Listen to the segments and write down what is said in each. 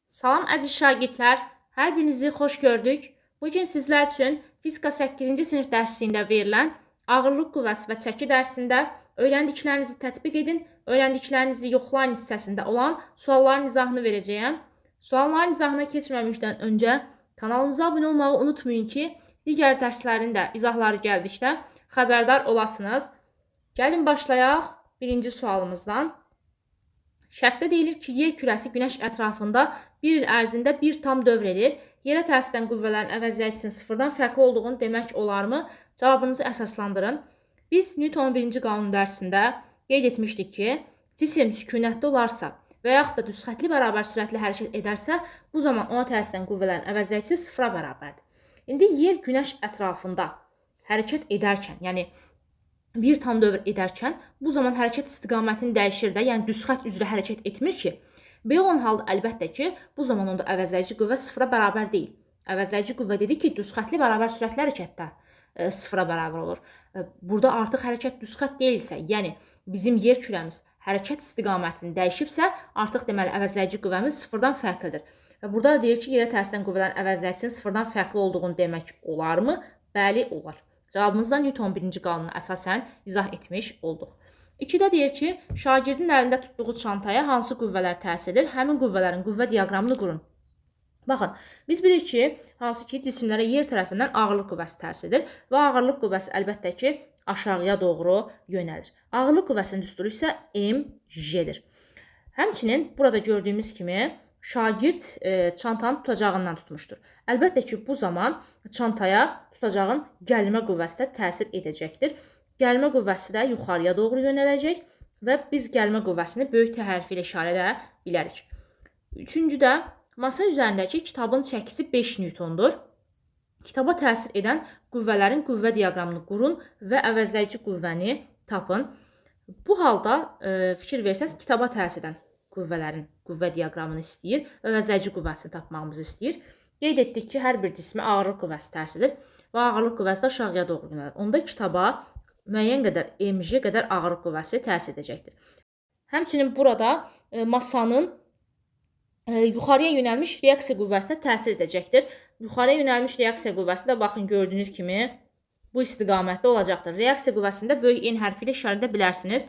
Salam əziz şagirdlər, hər birinizi xoş gördük. Bugün sizlər üçün fizika 8-ci sinif dərsində verilən ağırlıq qüvvəsi və çəki dərsində öyrəndiklərinizi tətbiq edin, öyrəndiklərinizi yoxlayın hissəsində olan sualların izahını verəcəyəm. Sualların izahına keçməmişdən öncə kanalımıza abunə olmağı unutmayın ki, digər dərslərin də izahları gəldikdə xəbərdar olasınız. Gəlin başlayaq birinci sualımızdan. Şərtdə deyilir ki, yer kürəsi günəş ətrafında bir il ərzində bir tam dövr edir. Yerə tərs edən qüvvələrin əvəzləyicisinin sıfırdan fərqli olduğunu demək olarmı? Cavabınızı əsaslandırın. Biz Newtonun 1-ci qanun dərsində qeyd etmişdik ki, cisim sükunətli olarsa və yaxud da düzxətli bərabər sürətlə hərəkət edərsə, bu zaman ona tərs edən qüvvələrin əvəzləyicisi sıfıra bərabərdir. İndi yer günəş ətrafında hərəkət edərkən, yəni bir tam dövr edərkən bu zaman hərəkət istiqamətini dəyişir də, yəni düz xətt üzrə hərəkət etmir ki. Belə olan halda əlbəttə ki, bu zaman onda əvəzləyici qüvvə sıfıra bərabər deyil. Əvəzləyici qüvvə dedi ki, düz xəttli bərabər sürətli hərəkətdə sıfıra bərabər olur. Burada artıq hərəkət düz xətt deyilsə, yəni bizim yer kürəmiz hərəkət istiqamətini dəyişibsə, artıq deməli əvəzləyici qüvvəmiz sıfırdan fərqlidir. Və burada da deyir ki, yerə tərs edən qüvvələrin əvəzləyicisinin sıfırdan fərqli olduğunu demək olarmı? Bəli, olar. Cavabımızdan Newton 1-ci qanunu əsasən izah etmiş olduq. 2-də deyir ki, şagirdin əlində tutduğu çantaya hansı qüvvələr təsir edir? Həmin qüvvələrin qüvvə diaqramını qurun. Baxın, biz bilirik ki, hansı ki, cisimlərə yer tərəfindən ağırlıq qüvvəsi təsir edir və ağırlıq qüvvəsi əlbəttə ki, aşağıya doğru yönəlir. Ağırlıq qüvvəsinin düsturu isə mg'dir. Həmçinin burada gördüyümüz kimi şagird çantanın tutacağından tutmuşdur. Əlbəttə ki, bu zaman çantaya tutacağın gəlimə qüvvəsi də təsir edəcəkdir. Gəlimə qüvvəsi də yuxarıya doğru yönələcək və biz gəlimə qüvvəsini böyük T hərfi ilə işarələyə bilərik. Üçüncüdə, masa üzərindəki kitabın çəkisi 5 Newtondur. Kitaba təsir edən qüvvələrin qüvvə diaqramını qurun və əvəzləyici qüvvəni tapın. Bu halda fikir versəz, kitaba təsir edən qüvvələrin qüvvə diaqramını istəyir və əvəzləyici qüvvəsini tapmağımızı istəyir. Qeyd etdik ki, hər bir cismə ağırlıq qüvvəsi təsir edir və ağırlıq qüvvəsi də aşağıya doğru yönəlir. Onda kitaba müəyyən qədər mg qədər ağırlıq qüvvəsi təsir edəcəkdir. Həmçinin burada masanın yuxarıya yönəlmiş reaksiya qüvvəsinə təsir edəcəkdir. Yuxarıya yönəlmiş reaksiya qüvvəsi də baxın gördüyünüz kimi bu istiqamətdə olacaqdır. Reaksiya qüvvəsində böyük N hərfi ilə işarələyə bilərsiniz.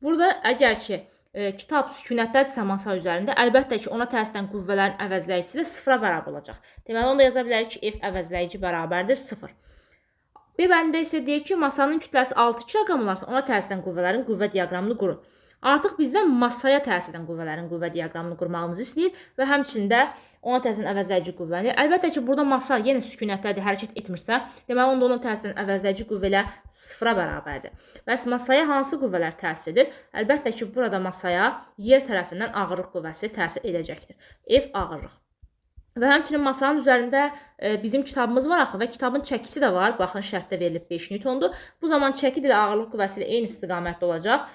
Burada əgər ki kitab sükunətdədirsə masa üzərində, əlbəttə ki, ona təsir edən qüvvələrin əvəzləyicisi də sıfıra bərabər olacaq. Deməli, onu da yaza bilərik ki, F əvəzləyici bərabərdir 0. B bəndində isə deyir ki, masanın kütləsi 6 kiloqram olarsa, ona təsir edən qüvvələrin qüvvə diaqramını qurun. Artıq bizdən masaya təsir edən qüvvələrin qüvvə diaqramını qurmağımızı istəyir və həmçində ona təsir edən əvəzləyici qüvvəni. Əlbəttə ki, burada masa yenə sükunətdədir, hərəkət etmirsə, deməli, onda ona təsir edən əvəzləyici qüvvə ilə sıfıra bərabərdir. Bəs masaya hansı qüvvələr təsir edir? Əlbəttə ki, burada masaya yer tərəfindən ağırlıq qüvvəsi təsir edəcəkdir. F ağırlıq. Və həmçinin masanın üzərində bizim kitabımız var axı və kitabın çəkisi də var. Baxın, şərtdə verilib 5 Newtondur. Bu zaman çəki ilə ağırlıq qüvvəsi ilə eyni istiqamətdə olacaq.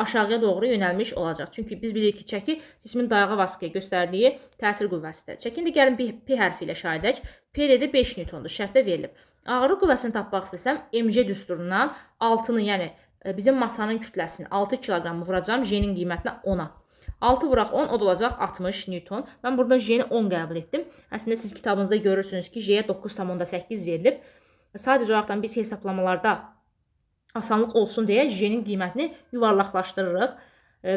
Aşağıya doğru yönəlmiş olacaq. Çünki biz bilirik ki, çəki cismin dayağa vasitəyə göstərdiyi təsir qüvvəsidir. Çəkini də gəlin P hərfi ilə işarə edək. P də 5 Newtondur, şərtdə verilib. Ağırlıq qüvvəsini tapmaq istəsəm, mg düsturundan 6-nı, yəni bizim masanın kütləsini 6 kiloqramı vuracam J-nin qiymətinə 10-a. 6 vuraq 10, o da olacaq 60 Newton. Mən burada J-ni 10 qəbul etdim. Əslində siz kitabınızda görürsünüz ki, J-yə 9,8 verilib. Sadəcə olaraqdan biz hesablamalarda asanlıq olsun deyə J-nin qiymətini yuvarlaqlaşdırırıq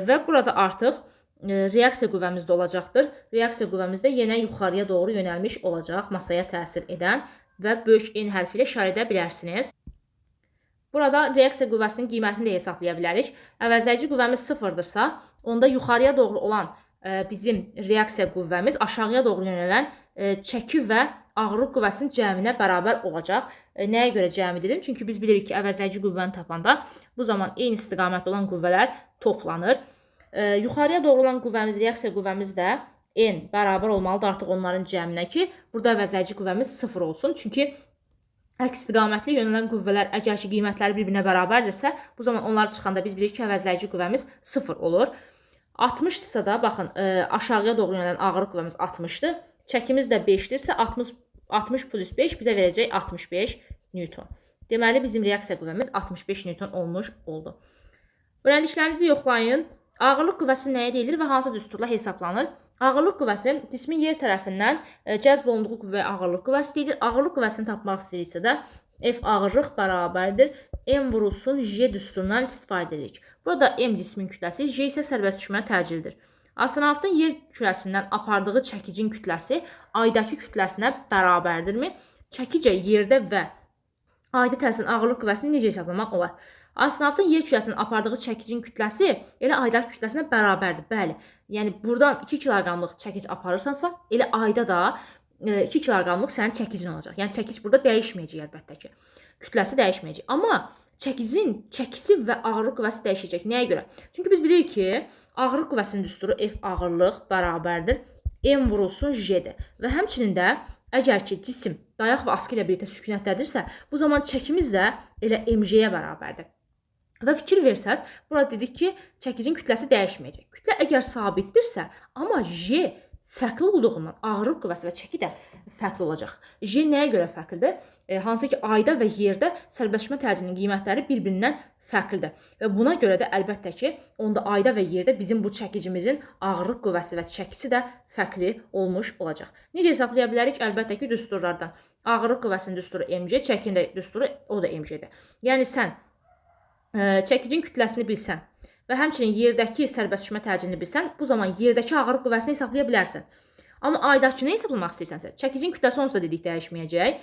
və burada artıq reaksiya qüvvəmiz də olacaqdır. Reaksiya qüvvəmiz də yenə yuxarıya doğru yönəlmiş olacaq, masaya təsir edən və böyük N hərfi ilə işarə edə bilərsiniz. Burada reaksiya qüvvəsinin qiymətini də hesablaya bilərik. Əvəzləyici qüvvəmiz 0-dırsa, onda yuxarıya doğru olan bizim reaksiya qüvvəmiz aşağıya doğru yönələn çəki və ağırlıq qüvvəsinin cəminə bərabər olacaq. Nəyə görə cəmi dedim? Çünki biz bilirik ki, əvəzləyici qüvvəni tapanda bu zaman eyni istiqamətdə olan qüvvələr toplanır. Yuxarıya doğru olan qüvvəmiz, reaksiya qüvvəmiz də N bərabər olmalıdır artıq onların cəminə ki, burada əvəzləyici qüvvəmiz 0 olsun. Çünki əks istiqamətli yönələn qüvvələr əgər ki, qiymətləri bir-birinə bərabərdirsə, bu zaman onlar çıxanda biz bilirik ki, əvəzləyici qüvvəmiz 0 olur. 60-dırsa da, baxın, aşağıya doğru yönələn ağırlıq qüvvəmiz 60-dır. Çəkimiz də 5-dirsə, 60 plus 5 bizə verəcək 65 Newton. Deməli, bizim reaksiya qüvvəmiz 65 Newton olmuş oldu. Öyrəndiklərinizi yoxlayın. Ağırlıq qüvvəsi nəyə deyilir və hansı düsturla hesablanır? Ağırlıq qüvvəsi cismin yer tərəfindən cəzb olunduğu qüvvəyə ağırlıq qüvvəsi deyilir. Ağırlıq qüvvəsini tapmaq istəyiriksə də F ağırlıq bərabərdir M vurulsun J düsturundan istifadə edirik. Burada M cismin kütləsi, J isə sərbəst düşmə təcilidir. Astronavtın yer kürəsindən apardığı çəkicin kütləsi aydakı kütləsinə bərabərdirmi? Çəkicə yerdə və ayda təsirin ağırlıq qüvvəsini necə hesablamaq olar? Astronavtın yer kürəsindən apardığı çəkicin kütləsi elə aydakı kütləsinə bərabərdir. Bəli, yəni buradan 2 kiloqramlıq çəkic aparırsansa, elə ayda da 2 kiloqramlıq sənin çəkicin olacaq. Yəni çəkic burada dəyişməyəcək əlbəttə ki. Kütləsi dəyişməyəcək. Amma çəkicin çəkisi və ağırlıq qüvvəsi dəyişəcək. Nəyə görə? Çünki biz bilirik ki, ağırlıq qüvvəsinin düsturu F ağırlıq bərabərdir M vurulsun J-dir. Və həmçinin də əgər ki, cisim dayaq və askı ilə birlikdə sükunətlədirsə, bu zaman çəkimiz də elə MJ-yə bərabərdir. Və fikir versəz, burada dedik ki, çəkicin kütləsi dəyişməyəcək. Kütlə əgər sabitdirsə, amma J fərqli olduğundan ağırlıq qüvvəsi və çəki də fərqli olacaq. J nəyə görə fərqlidir? Hansı ki, ayda və yerdə sərbəstləşmə təcilinin qiymətləri bir-birindən fərqlidir. Və buna görə də əlbəttə ki, onda ayda və yerdə bizim bu çəkicimizin ağırlıq qüvvəsi və çəkisi də fərqli olmuş olacaq. Necə hesablaya bilərik? Əlbəttə ki, düsturlardan. Ağırlıq qüvvəsinin düsturu MC, çəkinin də düsturu o da MC-dir. Yəni sən çəkicin kütləsini bilsən və həmçinin yerdəki sərbəst düşmə təcilini bilsən, bu zaman yerdəki ağırlıq qüvvəsini hesablaya bilərsən. Amma aydakını hesablamaq istəyirsənsə, çəkicin kütləsi onsuz da dedik dəyişməyəcək.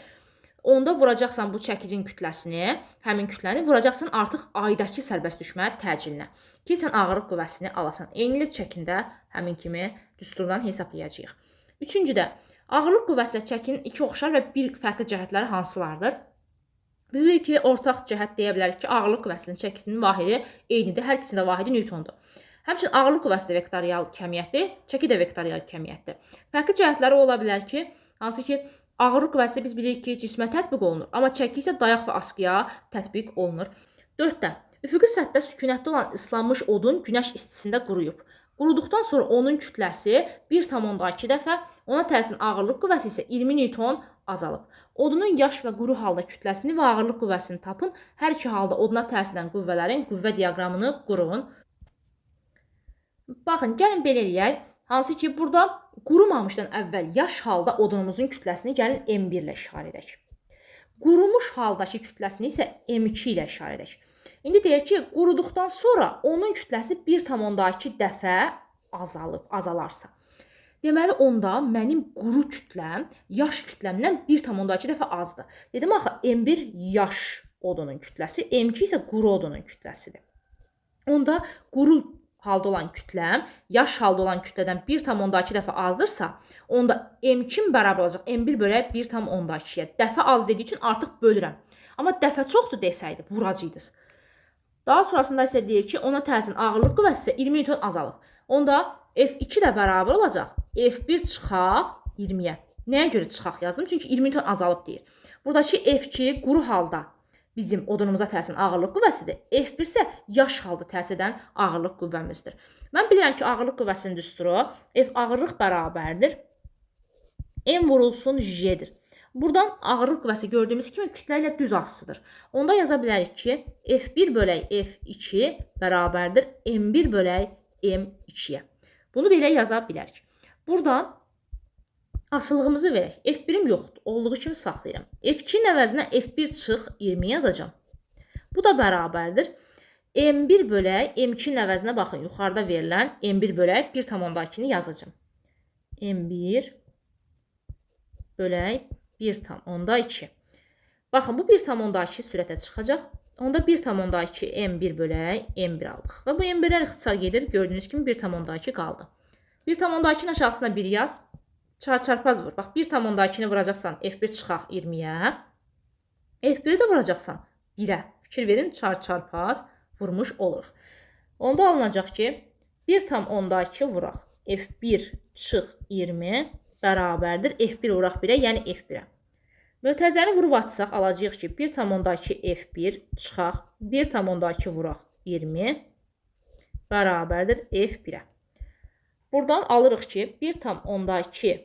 Onda vuracaqsan bu çəkicin kütləsini, həmin kütləni vuracaqsan artıq aydakı sərbəst düşmə təcilinə. Ki, sən ağırlıq qüvvəsini alasan. Eynilə çəkində həmin kimi düsturdan hesablayacağıq. Üçüncüdə, ağırlıq qüvvəsi ilə çəkinin iki oxşar və bir fərqli cəhətləri hansılardır? Biz bilirik ki, ortaq cəhət deyə bilərik ki, ağırlıq qüvvəsinin çəkisinin vahidi eynidir. Hər ikisinin də vahidi Newtondur. Həmçinin ağırlıq qüvvəsi də vektorial kəmiyyətdir, çəki də vektorial kəmiyyətdir. Fərqli cəhətləri ola bilər ki, hansı ki, ağırlıq qüvvəsi biz bilirik ki, cismə tətbiq olunur, amma çəki isə dayaq və askıya tətbiq olunur. 4-də, üfüqi səthdə sükunətli olan ıslanmış odun günəş istisində quruyub. Quruduqdan sonra onun kütləsi 1,2 dəfə, ona təsirin ağırlıq qüvvəsi isə 20 Newton azalıb. Odunun yaş və quru halda kütləsini və ağırlıq qüvvəsini tapın. Hər iki halda oduna təsir edən qüvvələrin qüvvə diaqramını qurun. Baxın, gəlin belə eləyək. Hansı ki, burada qurumamışdan əvvəl yaş halda odunumuzun kütləsini gəlin M1 ilə işarə edək. Qurumuş haldakı kütləsini isə M2 ilə işarə edək. İndi deyək ki, quruduqdan sonra onun kütləsi 1,2 dəfə azalarsa. Deməli, onda mənim quru kütləm, yaş kütləmdən 1,2 dəfə azdır. Dedim, axı, M1 yaş odunun kütləsi, M2 isə quru odunun kütləsidir. Onda quru halda olan kütləm, yaş halda olan kütlədən 1,2 dəfə azdırsa, onda M2 bərabər olacaq M1 bölək 1,2-yə. Dəfə az dediyi üçün artıq bölürəm. Amma dəfə çoxdur desəydi, vuracaqdınız. Daha sonrasında isə deyir ki, ona təsirin ağırlıq qüvvəsi isə 20 Newton azalıb. Onda F2 də bərabər olacaq. F1 çıxaq 20-yə. Nəyə görə çıxaq yazdım? Çünki 20 Newton azalıb deyir. Buradakı F2 quru halda bizim odunumuza təsirin ağırlıq qüvvəsidir. F1 isə yaş halda təsir edən ağırlıq qüvvəmizdir. Mən bilirəm ki, ağırlıq qüvvəsinin düsturu F ağırlıq bərabərdir. M vurulsun J-dir. Buradan ağırlıq qüvvəsi gördüyümüz kimi kütlə ilə düz asısıdır. Onda yaza bilərik ki, F1 bölək F2 bərabərdir M1 bölək M2-yə. Bunu belə yaza bilərik. Buradan asılığımızı verək. F1-im yoxdur. Olduğu kimi saxlayıram. F2-nin əvəzinə F1 çıx 20 yazacağım. Bu da bərabərdir. M1 bölək M2-nin əvəzinə baxın. Yuxarıda verilən M1 bölək 1,2-ni yazacağım. M1 bölək 1,2. Baxın, bu 1,2 sürətə çıxacaq. Onda 1,2 M1 bölək M1 aldıq. Və bu M1-lər ixtisar gedir. Gördüyünüz kimi 1,2 qaldı. 1,2-nin aşağısına 1 yaz. Çarpaz vur. Bax, 1,2-ni vuracaqsan F1 çıxaq 20-yə. F1-i də vuracaqsan 1-ə. Fikir verin, çarpaz vurmuş oluruq. Onda alınacaq ki, 1,2 vuraq. F1 çıx 20 bərabərdir. F1 vuraq 1-ə, yəni F1-ə. Mötərizəni vurub atsaq, alacağıq ki, 1,2 F1 çıxaq, 1,2 vuraq 20 bərabərdir F1-ə. Buradan alırıq ki, 1,2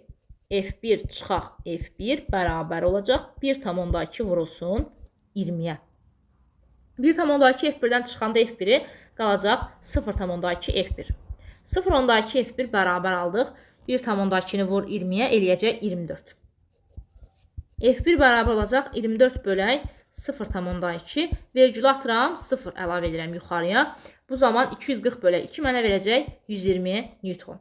F1 çıxaq F1 bərabər olacaq, 1,2 vurulsun 20-yə. 1,2 F1-dən çıxanda F1-i qalacaq 0,2 F1. 0,2 F1 bərabər aldıq. 1,2-ni vur 20-yə, eləyəcək 24. F1 bərabər olacaq 24 bölək 0,2. Vergülü atıram, 0 əlavə edirəm yuxarıya. Bu zaman 240 bölək 2 mənə verəcək 120 Newton.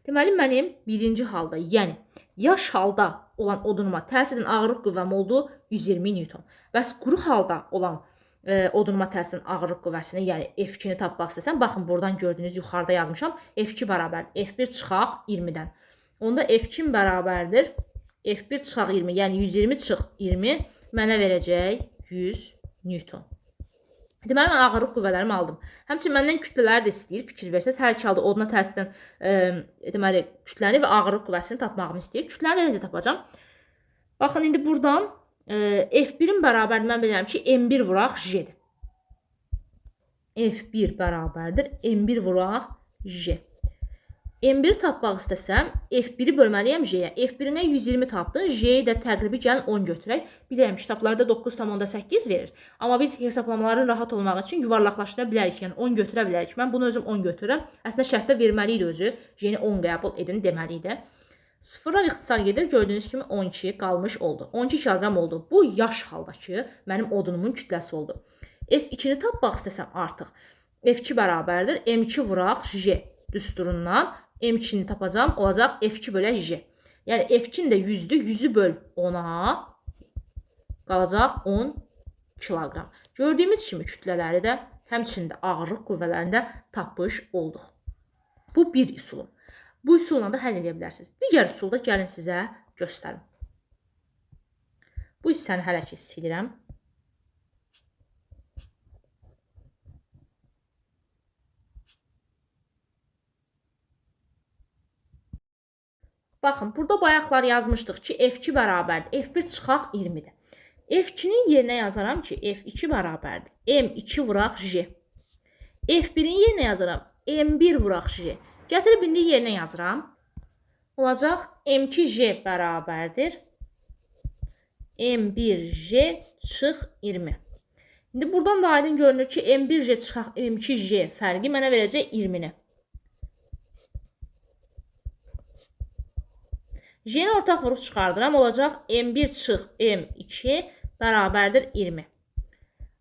Deməli, mənim birinci halda, yəni yaş halda olan odunuma təsir edən ağırlıq qüvvəm oldu 120 Newton. Bəs quru halda olan odunuma təsir edən ağırlıq qüvvəsini, yəni F2-ni tapmaq istəsəm, baxın, buradan gördüyünüz yuxarıda yazmışam. F2 bərabərdir F1 çıxaq 20-dən. Onda F2 bərabərdir F1 çıxaq 20, yəni 120 çıx 20 mənə verəcək 100 Newton. Deməli, mən ağırlıq qüvvələrimi aldım. Həmçinin məndən kütlələri də istəyir, fikir versəz. Hər iki halda oduna təsir edən deməli, kütləni və ağırlıq qüvvəsini tapmağımı istəyir. Kütləni də necə tapacam? Baxın, indi buradan F1-in bərabərdir, mən bilirəm ki, M1 vuraq J-dir. F1 bərabərdir M1 vuraq J. M1-i tapmaq istəsəm, F1-i bölməliyəm J-yə. F1-inə 120 tapdın, J-yi də təqribi gəlin 10 götürək. Bilirəm, kitablarda 9,8 verir. Amma biz hesablamaların rahat olmaq üçün yuvarlaqlaşdıra bilərik, yəni 10 götürə bilərik. Mən bunu özüm 10 götürürəm. Əslində şərtdə verməli idi özü. J-ni 10 qəbul edin deməli idi. Sıfırlar ixtisar gedir, gördüyünüz kimi 12 qalmış oldu. 12 kiloqram oldu. Bu yaş haldakı mənim odunumun kütləsi oldu. F2-ni tapmaq istəsəm artıq. F2 bərabərdir M2 vuraq J düsturundan. M2-ni tapacağım, olacaq F2 bölək J. Yəni F2-nin də 100-dür, 100-ü böl 10-a qalacaq 10 kiloqram. Gördüyümüz kimi kütlələri də, həmçinin də ağırlıq qüvvələrini də tapmış olduq. Bu bir üsulum. Bu üsulla da həll edə bilərsiniz. Digər üsulda gəlin sizə göstərim. Bu hissəni hələ ki silirəm. Baxın, burada bayaqlar yazmışdıq ki, F2 bərabərdir. F1 çıxaq 20-dir. F2-nin yerinə yazaram ki, F2 bərabərdir. M2 vuraq J. F1-in yerinə yazaram. M1 vuraq J. Gətirib indi yerinə yazıram. Olacaq M2J bərabərdir. M1J çıx 20. İndi buradan da aydın görünür ki, M1J çıxaq M2J fərqi mənə verəcək 20-ni. J-ni ortaq vurub çıxardıram. Olacaq M1 çıx M2 bərabərdir 20.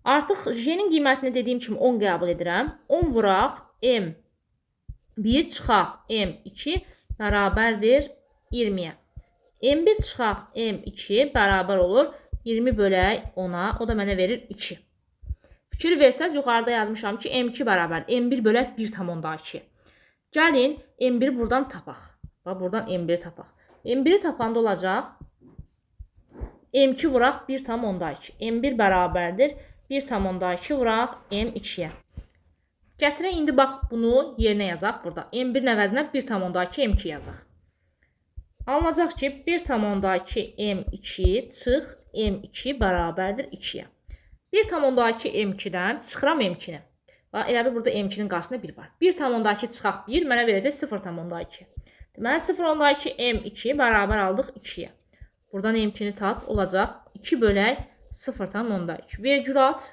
Artıq J-nin qiymətini dediyim kimi 10 qəbul edirəm. 10 vuraq M1 çıxaq M2 bərabərdir 20-yə. M1 çıxaq M2 bərabər olur 20 bölək 10-a. O da mənə verir 2. Fikir versəz, yuxarıda yazmışam ki, M2 bərabər M1 bölək 1,2. Gəlin M1 buradan tapaq. Buradan M1 tapaq. M1-i tapanda olacaq M2 vuraq 1,2. M1 bərabərdir 1,2 vuraq M2-yə. Gətirək indi bax bunu yerinə yazaq burada. M1-in əvəzinə 1,2 M2 yazaq. Alınacaq ki 1,2 M2 çıx M2 bərabərdir 2-yə. 1,2 M2-dən çıxıram M2-ni. Elə bir burada M2-nin qarşısında 1 var. 1,2 çıxaq 1 mənə verəcək 0,2. Deməli 0,2 M2 bərabər aldıq 2-yə. Buradan M2-ni tap, olacaq 2 bölək 0,2. Vergül at.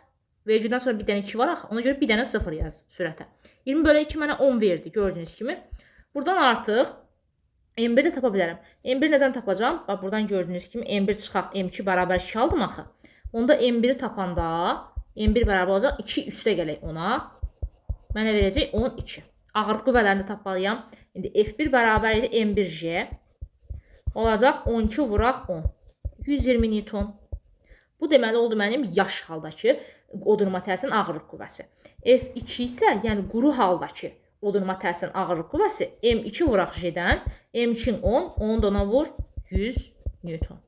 Vergüldən sonra bir dənə 2 var axı. Ona görə bir dənə 0 yaz sürətə. 20 bölək 2 mənə 10 verdi gördüyünüz kimi. Buradan artıq M1 də tapa bilərəm. M1 nədən tapacağım? Bax, buradan gördüyünüz kimi M1 çıxaq M2 bərabər 2 aldım axı. Onda M1-i tapanda M1 bərabər olacaq 2 üstə gələk ona. Mənə verəcək 12. Ağırlıq qüvvələrini tapmalıyam. İndi F1 bərabər idi M1J. Olacaq 12 vuraq 10. 120 Newton. Bu deməli oldu mənim yaş haldakı odunuma təsirin ağırlıq qüvvəsi. F2 isə, yəni quru haldakı odunuma təsirin ağırlıq qüvvəsi M2 vuraq J-dən. M2 10, onu da ona vur 100 Newton.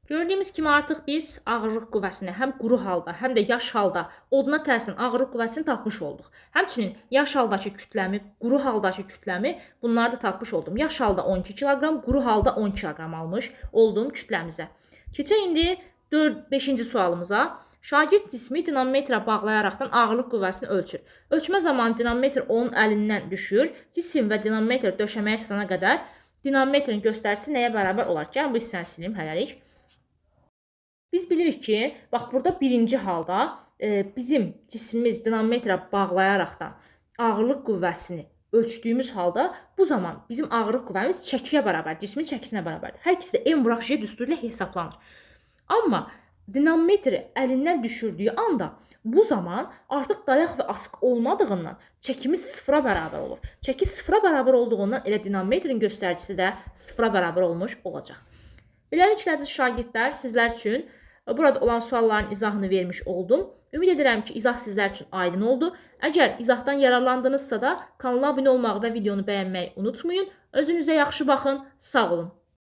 Gördüyümüz kimi artıq biz ağırlıq qüvvəsini həm quru halda, həm də yaş halda oduna təsirin ağırlıq qüvvəsini tapmış olduq. Həmçinin yaş haldakı kütləmi, quru haldakı kütləmi bunları da tapmış oldum. Yaş halda 12 kiloqram, quru halda 10 kiloqram almış oldum kütləmizə. Keçək indi 5-ci sualımıza. Şagird cismi dinamometrə bağlayaraqdan ağırlıq qüvvəsini ölçür. Ölçmə zamanı dinamometr onun əlindən düşür. Cisim və dinamometr döşəməyə çıxana qədər dinamometrin göstəricisi nəyə bərabər olar? Gəlin bu hissəni silim hələlik. Biz bilirik ki, bax burada birinci halda bizim cismimiz dinamometrə bağlayaraqdan ağırlıq qüvvəsini ölçdüyümüz halda bu zaman bizim ağırlıq qüvvəmiz çəkiyə bərabər, cismin çəkisinə bərabərdir. Hər ikisi də M vuraq J düsturu ilə hesablanır. Amma dinamometri əlindən düşürdüyü anda bu zaman artıq dayaq və asıq olmadığından çəkimiz sıfıra bərabər olur. Çəki sıfıra bərabər olduğundan elə dinamometrin göstəricisi də sıfıra bərabər olmuş olacaq. Beləliklə, əziz şagirdlər, sizlər üçün burada olan sualların izahını vermiş oldum. Ümid edirəm ki, izah sizlər üçün aydın oldu. Əgər izahdan yararlandınızsa da kanala abunə olmağı və videonu bəyənməyi unutmayın. Özünüzə yaxşı baxın. Sağ olun.